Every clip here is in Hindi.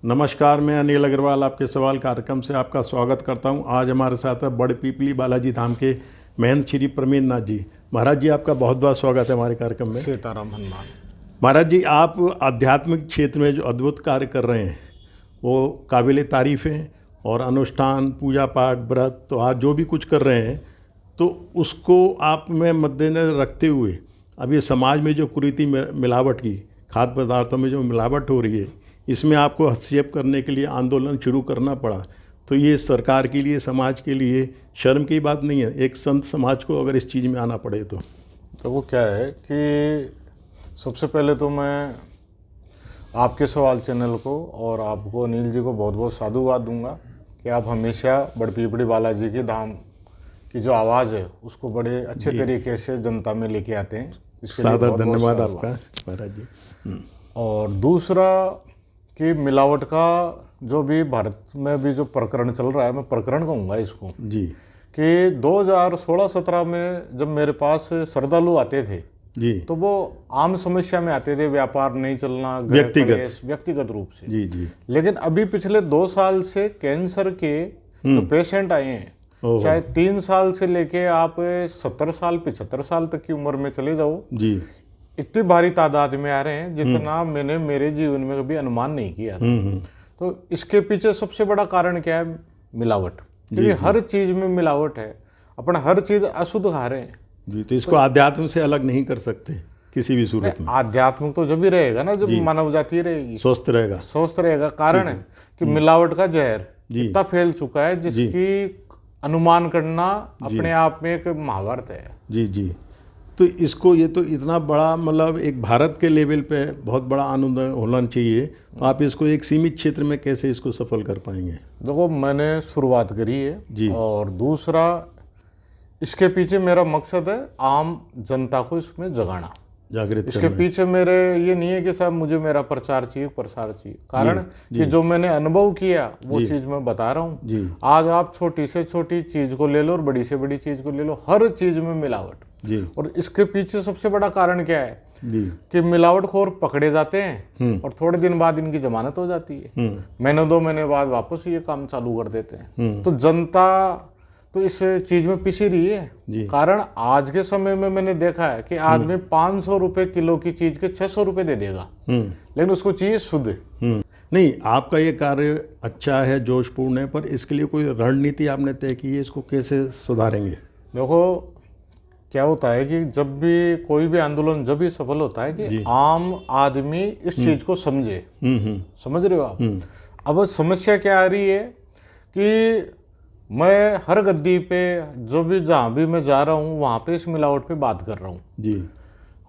नमस्कार, मैं अनिल अग्रवाल आपके सवाल कार्यक्रम से आपका स्वागत करता हूं। आज हमारे साथ है बड़े पीपली बालाजी धाम के महंत श्री प्रमीन नाथ जी। महाराज जी, आपका बहुत बहुत स्वागत है हमारे कार्यक्रम में। सीताराम हनुमान। महाराज जी, आप आध्यात्मिक क्षेत्र में जो अद्भुत कार्य कर रहे हैं वो काबिल तारीफ़ हैं, और अनुष्ठान, पूजा पाठ, व्रत, त्योहार जो भी कुछ कर रहे हैं तो उसको आप में मद्देनजर रखते हुए अब ये समाज में जो कुरीति मिलावट की खाद्य पदार्थों में जो मिलावट हो रही है, इसमें आपको हस्तक्षेप करने के लिए आंदोलन शुरू करना पड़ा। तो ये सरकार के लिए, समाज के लिए शर्म की बात नहीं है एक संत समाज को अगर इस चीज़ में आना पड़े तो वो क्या है कि सबसे पहले तो मैं आपके सवाल चैनल को और आपको अनिल जी को बहुत बहुत साधुवाद दूंगा कि आप हमेशा बड़पीपड़ी बालाजी के धाम की जो आवाज़ है उसको बड़े अच्छे तरीके से जनता में लेके आते हैं। इसके लिए सादर धन्यवाद आपका महाराज जी। और दूसरा कि मिलावट का जो भी भारत में भी जो प्रकरण चल रहा है, मैं प्रकरण कहूँगा इसको जी कि 2016-17 में जब मेरे पास श्रद्धालु आते थे जी, तो वो आम समस्या में आते थे, व्यापार नहीं चलना, व्यक्तिगत रूप से। जी जी। लेकिन अभी पिछले 2 साल से कैंसर के जो पेशेंट आए हैं, चाहे 3 साल से लेके आप 70 साल 75 साल तक की उम्र में चले जाओ जी, इतनी भारी तादाद में आ रहे हैं जितना मैंने मेरे जीवन में कभी अनुमान नहीं किया था। तो इसके पीछे सबसे बड़ा कारण क्या है? मिलावट। क्योंकि हर चीज में मिलावट है, अपन हर चीज अशुद्ध खा रहे हैं जी। तो इसको अध्यात्म से अलग नहीं कर सकते किसी भी सूरत में। आध्यात्म तो जब भी रहेगा ना, जब मानव जाति रहेगी, स्वस्थ रहेगा। कारण है कि मिलावट का जहर इतना फैल चुका है जिसकी अनुमान करना अपने आप में एक महाभारत है। जी जी। तो इसको, ये तो इतना बड़ा, मतलब एक भारत के लेवल पे बहुत बड़ा आंदोलन होना चाहिए, तो आप इसको एक सीमित क्षेत्र में कैसे इसको सफल कर पाएंगे? देखो, मैंने शुरुआत करी है जी। और दूसरा इसके पीछे मेरा मकसद है आम जनता को इसमें जगाना, जागृत इसके पीछे मेरे ये नहीं है कि साहब मुझे मेरा प्रचार चाहिए, प्रसार चाहिए। कारण कि जो मैंने अनुभव किया वो चीज मैं बता रहा हूँ। आज आप छोटी से छोटी चीज को ले लो और बड़ी से बड़ी चीज को ले लो, हर चीज में मिलावट जी। और इसके पीछे सबसे बड़ा कारण क्या है जी कि मिलावटखोर पकड़े जाते हैं और थोड़े दिन बाद इनकी जमानत हो जाती है, महीने 2 महीने बाद वापस ये काम चालू कर देते हैं। तो जनता तो इस चीज में पिसी रही है। कारण आज के समय में मैंने देखा है कि आदमी 500 रुपए किलो की चीज के 600 रुपए दे देगा, लेकिन उसको चाहिए शुद्ध। नहीं, आपका ये कार्य अच्छा है, जोशपूर्ण है, पर इसके लिए कोई रणनीति आपने तय की है? इसको कैसे सुधारेंगे? देखो, क्या होता है कि जब भी कोई भी आंदोलन जब भी सफल होता है कि आम आदमी इस चीज को समझे। समझ रहे हो आप? अब समस्या क्या आ रही है कि मैं हर गद्दी पे जो भी जहाँ भी मैं जा रहा हूँ वहाँ पे इस मिलावट पे बात कर रहा हूँ जी।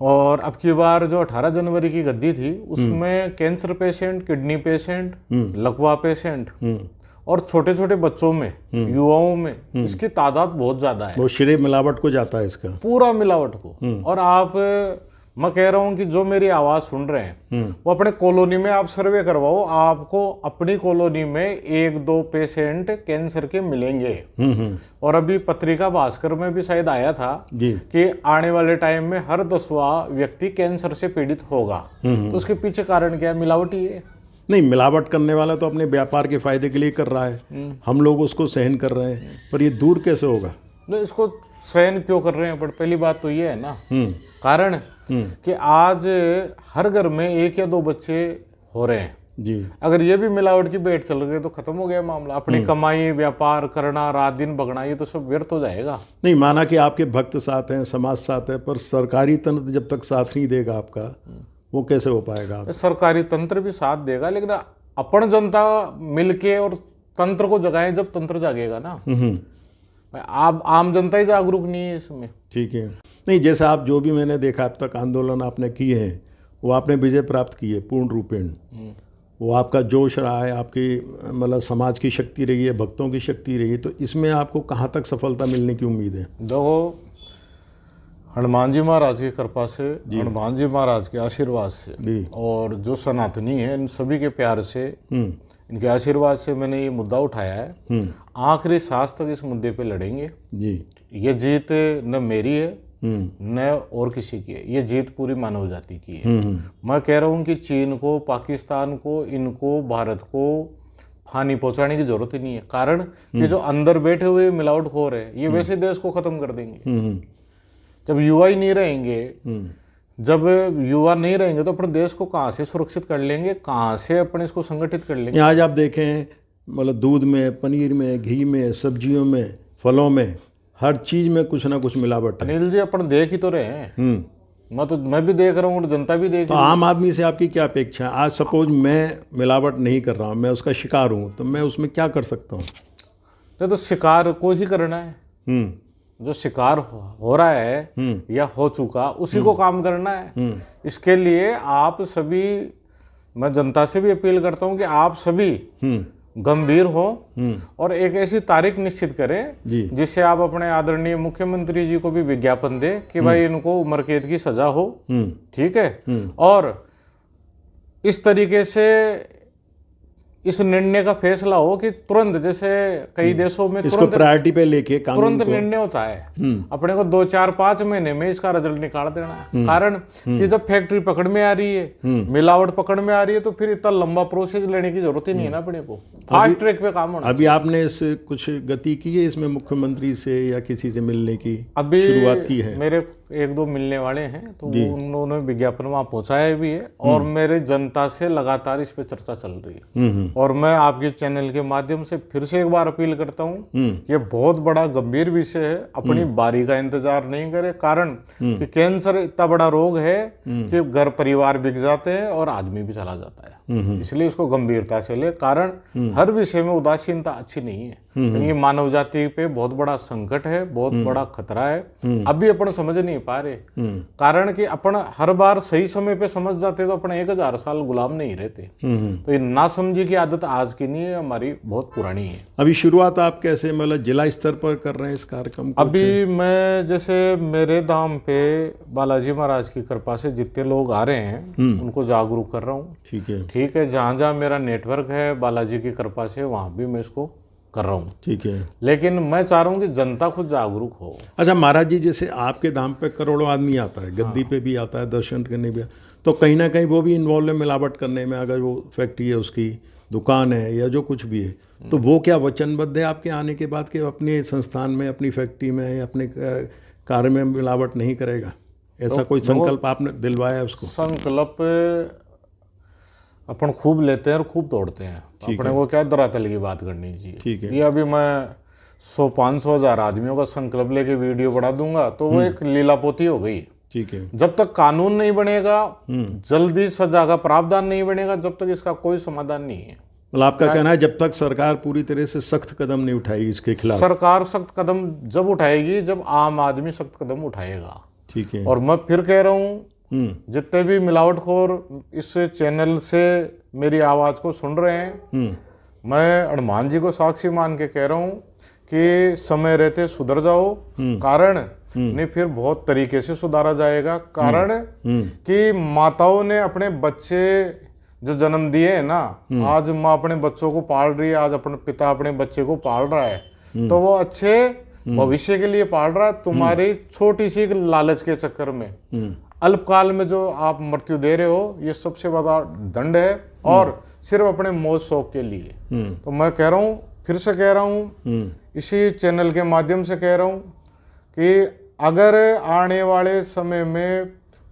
और अब की बार जो 18 जनवरी की गद्दी थी उसमें कैंसर पेशेंट, किडनी पेशेंट, लकवा पेशेंट और छोटे छोटे बच्चों में, युवाओं में इसकी तादाद बहुत ज्यादा है। वो श्रेय मिलावट को जाता है इसका, पूरा मिलावट को। और आप, मैं कह रहा हूं कि जो मेरी आवाज सुन रहे हैं वो अपने कॉलोनी में आप सर्वे करवाओ, आपको अपनी कॉलोनी में 1-2 पेशेंट कैंसर के मिलेंगे। और अभी पत्रिका भास्कर में भी शायद आया था कि आने वाले टाइम में हर 10वां व्यक्ति कैंसर से पीड़ित होगा। तो उसके पीछे कारण क्या है? मिलावट ही है। नहीं, मिलावट करने वाला तो अपने व्यापार के फायदे के लिए कर रहा है, हम लोग उसको सहन कर रहे हैं, पर ये दूर कैसे होगा? तो इसको सहन क्यों कर रहे हैं? पर पहली बात तो ये है ना, कारण कि आज हर घर में 1 या 2 बच्चे हो रहे हैं जी। अगर ये भी मिलावट की भेंट चल गई तो खत्म हो गया मामला। अपनी कमाई, व्यापार करना, रात दिन भगना, ये तो सब व्यर्थ हो जाएगा। नहीं, माना कि आपके भक्त साथ हैं, समाज साथ है, पर सरकारी तंत्र जब तक साथ नहीं देगा आपका, वो कैसे हो पाएगा? सरकारी तंत्र भी साथ देगा, लेकिन अपन जनता मिलके और तंत्र को जगाएं, जब तंत्र जागेगा ना। आप आम जनता ही जागरूक नहीं है इसमें। ठीक है। नहीं, जैसे आप जो भी मैंने देखा अब तक आंदोलन आपने किए हैं वो आपने विजय प्राप्त की है पूर्ण रूपेण। वो आपका जोश रहा है, आपकी मतलब समाज की शक्ति रही है, भक्तों की शक्ति रही है, तो इसमें आपको कहाँ तक सफलता मिलने की उम्मीद है? देखो, हनुमान जी महाराज की कृपा से, हनुमान जी महाराज के आशीर्वाद से और जो सनातनी है इन सभी के प्यार से, इनके आशीर्वाद से मैंने ये मुद्दा उठाया है। आखिरी सांस तक इस मुद्दे पे लड़ेंगे जी। ये जीत न मेरी है न और किसी की है, ये जीत पूरी मानव जाति की है। मैं कह रहा हूँ कि चीन को, पाकिस्तान को, इनको, भारत को हानि पहुंचाने की जरूरत ही नहीं है। कारण कि जो अंदर बैठे हुए मिलावटखोर है, ये वैसे देश को खत्म कर देंगे। जब युवा ही नहीं रहेंगे, जब युवा नहीं रहेंगे तो अपने देश को कहाँ से सुरक्षित कर लेंगे, कहाँ से अपने इसको संगठित कर लेंगे। आज आप देखें, मतलब दूध में, पनीर में, घी में, सब्जियों में, फलों में, हर चीज में कुछ ना कुछ मिलावट है। अनिल जी, अपन देख ही तो रहे हैं। मैं भी देख रहा हूँ और जनता भी देख तो आम आदमी से आपकी क्या अपेक्षा है? आज सपोज मैं मिलावट नहीं कर रहा हूँ, मैं उसका शिकार हूँ, तो मैं उसमें क्या कर सकता हूँ? तो शिकार को ही करना है। जो शिकार हो रहा है या हो चुका, उसी को काम करना है। इसके लिए आप सभी, मैं जनता से भी अपील करता हूं कि आप सभी गंभीर हो और एक ऐसी तारीख निश्चित करें जिससे आप अपने आदरणीय मुख्यमंत्री जी को भी विज्ञापन दे कि भाई इनको उम्र कैद की सजा हो। ठीक है। और इस तरीके से इस निर्णय का फैसला हो कि तुरंत, जैसे कई देशों में इसको प्रायोरिटी पे लेके तुरंत निर्णय होता है। अपने को 2-4-5 महीने में इसका रिजल्ट निकाल देना है। कारण कि जब फैक्ट्री पकड़ में आ रही है, मिलावट पकड़ में आ रही है, तो फिर इतना लंबा प्रोसेस लेने की जरूरत ही नहीं है ना अपने को। फास्ट ट्रैक पे काम होना। अभी आपने इस कुछ गति की है इसमें, मुख्यमंत्री से या किसी से मिलने की अभी शुरुआत की है? मेरे 1-2 मिलने वाले हैं, तो उन्होंने विज्ञापन वहां पहुंचाया भी है और मेरे जनता से लगातार इस पे चर्चा चल रही है। और मैं आपके चैनल के माध्यम से फिर से एक बार अपील करता हूं, ये बहुत बड़ा गंभीर विषय है, अपनी बारी का इंतजार नहीं करे। कारण कि कैंसर इतना बड़ा रोग है कि घर परिवार बिक जाते हैं और आदमी भी चला जाता है। इसलिए इसको गंभीरता से ले। कारण हर विषय में उदासीनता अच्छी नहीं है। ये मानव जाति पे बहुत बड़ा संकट है, बहुत बड़ा खतरा है। अभी अपन समझ नहीं पा रहे। कारण कि अपन हर बार सही समय पे समझ जाते तो अपन 1000 साल गुलाम नहीं रहते। तो ये नासमझी की आदत आज की नहीं है, हमारी बहुत पुरानी है। अभी शुरुआत आप कैसे, मतलब जिला स्तर पर कर रहे हैं इस कार्यक्रम को? अभी मैं जैसे मेरे धाम पे बालाजी महाराज की कृपा से जितने लोग आ रहे हैं उनको जागरूक कर रहा हूँ। ठीक है। ठीक है। जहाँ जहाँ मेरा नेटवर्क है बालाजी की कृपा से, वहाँ भी मैं इसको कर रहा हूँ। ठीक है। लेकिन मैं चाह रहा हूँ कि जनता खुद जागरूक हो। अच्छा महाराज जी, जैसे आपके धाम पे करोड़ों आदमी आता है, गद्दी पे भी आता है, दर्शन करने भी, तो कहीं ना कहीं वो भी इन्वॉल्व है मिलावट करने में। अगर वो फैक्ट्री है, उसकी दुकान है या जो कुछ भी है, तो वो क्या वचनबद्ध है आपके आने के बाद कि अपने संस्थान में, अपनी फैक्ट्री में, अपने कार्य में मिलावट नहीं करेगा? ऐसा तो कोई संकल्प आपने दिलवाया है उसको? संकल्प अपन खूब लेते हैं और खूब तोड़ते हैं। अपने को क्या धरातल की बात करनी चाहिए। ठीक है। ये अभी मैं 100-500,000 आदमियों का संकल्प लेके वीडियो बना दूंगा तो वो एक लीलापोती हो गई। ठीक है। जब तक कानून नहीं बनेगा, जल्दी सजा का प्रावधान नहीं बनेगा, जब तक इसका कोई समाधान नहीं है। मतलब आपका कहना है जब तक सरकार पूरी तरह से सख्त कदम नहीं उठाएगी इसके खिलाफ? सरकार सख्त कदम जब उठाएगी जब आम आदमी सख्त कदम उठाएगा। ठीक है। और मैं फिर कह रहा हूँ, जितने भी मिलावटखोर इस चैनल से मेरी आवाज को सुन रहे हैं, मैं हनुमान जी को साक्षी मान के कह रहा हूँ कि समय रहते सुधर जाओ। कारण नहीं फिर बहुत तरीके से सुधारा जाएगा। कारण कि माताओं ने अपने बच्चे जो जन्म दिए है ना, आज माँ अपने बच्चों को पाल रही है, आज अपने पिता अपने बच्चे को पाल रहा है, तो वो अच्छे भविष्य के लिए पाल रहा है। तुम्हारी छोटी सी लालच के चक्कर में अल्पकाल में जो आप मृत्यु दे रहे हो, ये सबसे बड़ा दंड है और सिर्फ अपने मौज शौक के लिए। तो मैं कह रहा हूँ, फिर से कह रहा हूँ, इसी चैनल के माध्यम से कह रहा हूँ कि अगर आने वाले समय में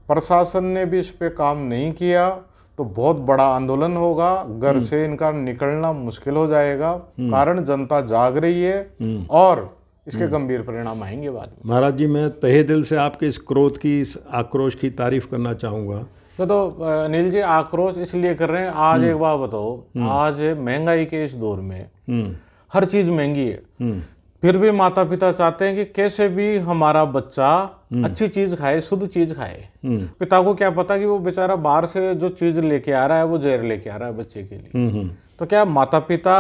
प्रशासन ने भी इस पे काम नहीं किया तो बहुत बड़ा आंदोलन होगा। घर से इनका निकलना मुश्किल हो जाएगा। कारण जनता जाग रही है और इसके गंभीर परिणाम आएंगे बाद में। महाराज जी, मैं तहे दिल से आपके इस क्रोध की, इस आक्रोश की तारीफ करना चाहूँगा। तो अनिल जी, आक्रोश इसलिए कर रहे हैं। आज एक बात बताओ, आज महंगाई के इस दौर में हर चीज महंगी है, फिर भी माता पिता चाहते हैं कि कैसे भी हमारा बच्चा अच्छी चीज खाए, शुद्ध चीज खाए। पिता को क्या पता कि वो बेचारा बाहर से जो चीज लेके आ रहा है वो जहर लेके आ रहा है बच्चे के लिए। तो क्या माता पिता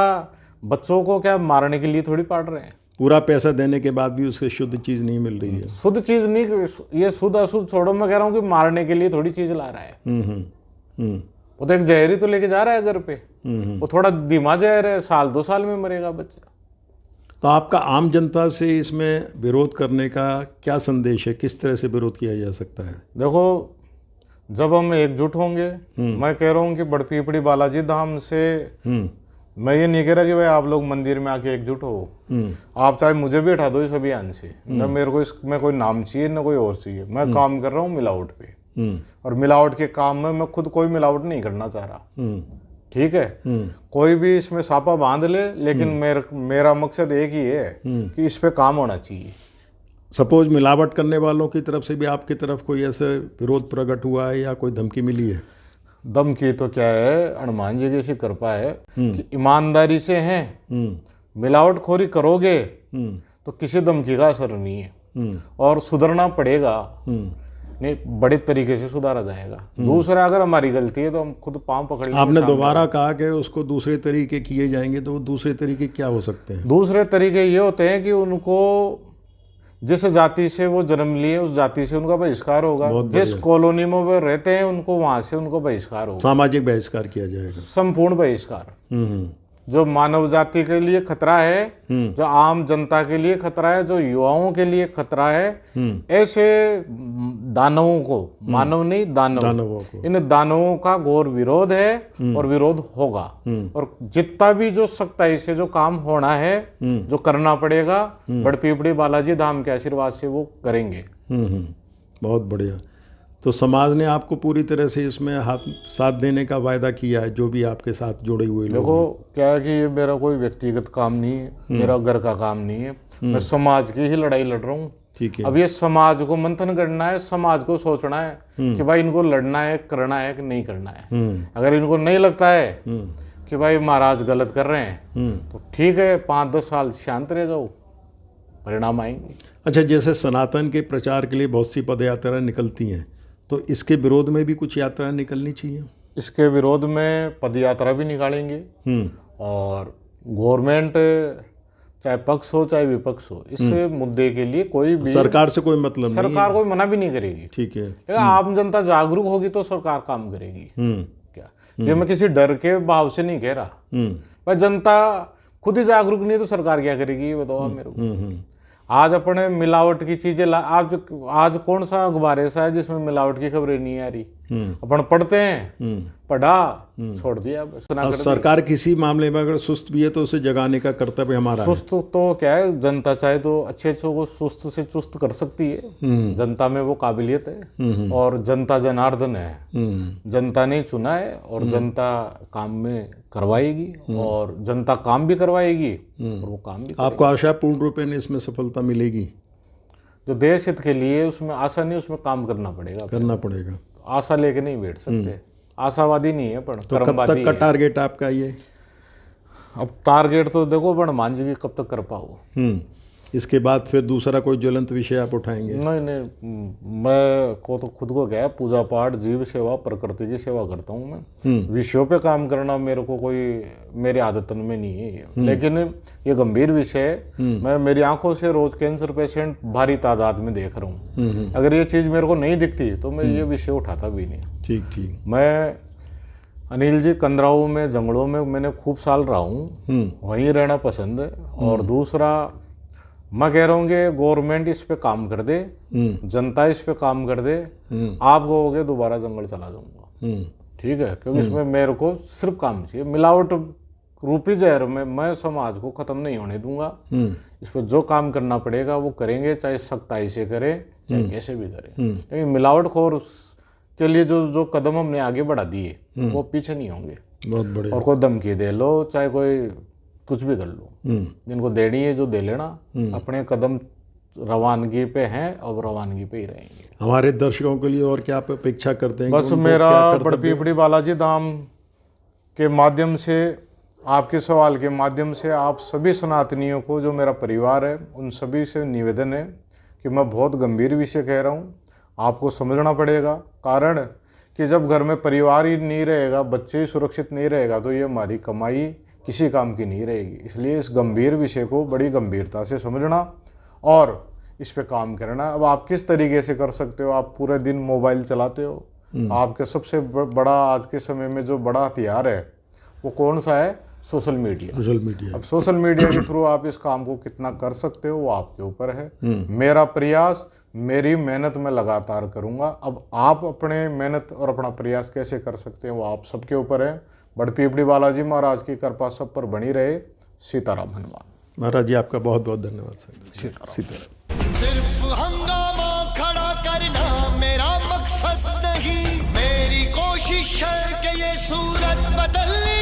बच्चों को क्या मारने के लिए थोड़ी पाल रहे हैं? पूरा पैसा देने के बाद भी उससे शुद्ध चीज नहीं मिल रही है। शुद्ध चीज नहीं, ये शुद्ध अशुद्ध छोड़ो, मैं कह रहा हूँ कि मारने के लिए थोड़ी चीज ला रहा है। वो तो एक जहर ही तो लेके जा रहा है घर पे। वो थोड़ा धीमा जहर है, 1-2 साल में मरेगा बच्चा। तो आपका आम जनता से इसमें विरोध करने का क्या संदेश है, किस तरह से विरोध किया जा सकता है? देखो, जब हम एकजुट होंगे, मैं कह रहा हूँ कि बड़पीपड़ी बालाजी धाम से, मैं ये नहीं कह रहा कि भाई आप लोग मंदिर में आके एकजुट हो, आप चाहे मुझे भी हटा दो इस अभियान से, न मेरे को इसमें कोई नाम चाहिए न कोई और चाहिए। मैं काम कर रहा हूँ मिलावट पे, और मिलावट के काम में मैं खुद कोई मिलावट नहीं करना चाह रहा। ठीक है, कोई भी इसमें सापा बांध ले, लेकिन मेरा मकसद एक ही है कि इस पे काम होना चाहिए। सपोज मिलावट करने वालों की तरफ से भी आपकी तरफ कोई ऐसे विरोध प्रकट हुआ है या कोई धमकी मिली है? धमकी तो क्या है, हनुमान जी की ऐसी कृपा है कि ईमानदारी से हैं, मिलावटखोरी करोगे तो किसी धमकी का असर नहीं है, और सुधरना पड़ेगा, नहीं बड़े तरीके से सुधारा जाएगा। दूसरा, अगर हमारी गलती है तो हम खुद पांव पकड़ेंगे। आपने दोबारा कहा कि उसको दूसरे तरीके किए जाएंगे, तो वो दूसरे तरीके क्या हो सकते हैं? दूसरे तरीके ये होते हैं कि उनको जिस जाति से वो जन्म लिए उस जाति से उनका बहिष्कार होगा, जिस कॉलोनी में वो रहते हैं उनको वहां से उनको बहिष्कार होगा, सामाजिक बहिष्कार किया जाएगा, संपूर्ण बहिष्कार। जो मानव जाति के लिए खतरा है, जो आम जनता के लिए खतरा है, जो युवाओं के लिए खतरा है, ऐसे दानवों को, मानव नहीं दानवों को, इन दानवों का घोर विरोध है और विरोध होगा। और जितना भी जो सख्ताई से जो काम होना है, जो करना पड़ेगा, बड़पीपड़ी बालाजी धाम के आशीर्वाद से वो करेंगे। बहुत बढ़िया। तो समाज ने आपको पूरी तरह से इसमें हाथ साथ देने का वायदा किया है, जो भी आपके साथ जुड़े हुए लोग? देखो, क्या है कि ये मेरा कोई व्यक्तिगत काम नहीं है, मेरा घर का काम नहीं है, मैं समाज की ही लड़ाई लड़ रहा हूँ। ठीक है। अब ये समाज को मंथन करना है, समाज को सोचना है कि भाई इनको लड़ना है, करना है कि नहीं करना है। अगर इनको नहीं लगता है कि भाई महाराज गलत कर रहे हैं, तो ठीक है, 5-10 साल शांत रह जाओ, परिणाम आएंगे। अच्छा, जैसे सनातन के प्रचार के लिए बहुत सी पद यात्राएं निकलती हैं, तो इसके विरोध में भी कुछ यात्रा निकलनी चाहिए? इसके विरोध में पद यात्रा भी निकालेंगे, और गवर्नमेंट चाहे पक्ष हो चाहे विपक्ष हो, इस मुद्दे के लिए कोई भी सरकार से कोई मतलब नहीं, सरकार कोई मना भी नहीं करेगी। ठीक है, आम जनता जागरूक होगी तो सरकार काम करेगी। क्या ये मैं किसी डर के भाव से नहीं कह रहा, पर जनता खुद ही जागरूक नहीं तो सरकार क्या करेगी, ये बताओ मेरे को। आज अपने मिलावट की चीजें आज कौन सा अखबार ऐसा है जिसमें मिलावट की खबरें नहीं आ रही? अपन पढ़ते हैं, पढ़ा, छोड़ दिया, और सरकार किसी मामले में अगर सुस्त भी है तो उसे जगाने का कर्तव्य हमारा है। सुस्त तो क्या है, जनता चाहे तो अच्छे को सुस्त से चुस्त कर सकती है, जनता में वो काबिलियत है, और जनता जनार्दन है, जनता ने चुना है, और जनता काम में करवाएगी, और जनता काम भी करवाएगी, और वो काम भी आपको आशा पूर्ण रूपेण इसमें सफलता मिलेगी? जो देश हित के लिए, उसमें आशा नहीं, उसमें काम करना पड़ेगा। आशा लेके नहीं बैठ सकते, आशावादी नहीं है, पर तो कब तक का टारगेट आपका ये? अब टारगेट तो देखो हनुमान जी की कब तक कर पाओ। इसके बाद फिर दूसरा कोई ज्वलंत विषय आप उठाएंगे? नहीं, मैं को तो खुद को क्या है, पूजा पाठ, जीव सेवा, प्रकृति की सेवा करता हूँ मैं। विषयों पे काम करना मेरे को कोई मेरे आदतन में नहीं है, लेकिन ये गंभीर विषय है। मैं मेरी आंखों से रोज कैंसर पेशेंट भारी तादाद में देख रहा हूँ। अगर ये चीज मेरे को नहीं दिखती तो मैं ये विषय उठाता भी नहीं। ठीक। मैं अनिल जी कंदराऊ में, जंगलों में मैंने खूब साल रहा हूँ, वहीं रहना पसंद है। और दूसरा, मैं कह रहा हूँ कि गवर्नमेंट इस पे काम कर दे, जनता इस पे काम कर दे, आप कहोगे दोबारा जंगल चला जाऊंगा। ठीक है, क्योंकि इसमें मेरे को सिर्फ काम चाहिए। मिलावट रूपी जहर में मैं समाज को खत्म नहीं होने दूंगा। इस पर जो काम करना पड़ेगा वो करेंगे, चाहे सख्ताई से करें चाहे कैसे भी करें। लेकिन मिलावटखोर के लिए जो कदम हमने आगे बढ़ा दिए वो पीछे नहीं होंगे। बहुत बढ़िया। और कोई धमकी दे लो, चाहे कोई कुछ भी कर लो, जिनको देनी है जो दे लेना। अपने कदम रवानगी पे हैं और रवानगी पे ही रहेंगे। हमारे दर्शकों के लिए और क्या आप अपेक्षा करते हैं? बस मेरा बड़पीपड़ी बालाजी धाम के माध्यम से, आपके सवाल के माध्यम से, आप सभी सनातनियों को, जो मेरा परिवार है, उन सभी से निवेदन है कि मैं बहुत गंभीर विषय कह रहा हूँ, आपको समझना पड़ेगा। कारण कि जब घर में परिवार ही नहीं रहेगा, बच्चे ही सुरक्षित नहीं रहेगा, तो ये हमारी कमाई किसी काम की नहीं रहेगी। इसलिए इस गंभीर विषय को बड़ी गंभीरता से समझना और इस पे काम करना। अब आप किस तरीके से कर सकते हो? आप पूरे दिन मोबाइल चलाते हो, आपके सबसे बड़ा आज के समय में जो बड़ा हथियार है वो कौन सा है? Social media. सोशल अब सोशल मीडिया के थ्रू आप इस काम को कितना कर सकते हो वो आपके ऊपर है। मेरा प्रयास, मेरी मेहनत मैं लगातार करूंगा। अब आप अपने मेहनत और अपना प्रयास कैसे कर सकते हैं वो आप सबके ऊपर है। बड़पीपड़ी बालाजी महाराज की कृपा सब पर बनी रहे। सीताराम हनुमान। महाराज जी आपका बहुत बहुत धन्यवाद सर। सीताराम। सिर्फ हंगामा खड़ा करना मेरा मकसद नहीं, मेरी कोशिश है कि ये सूरत बदलनी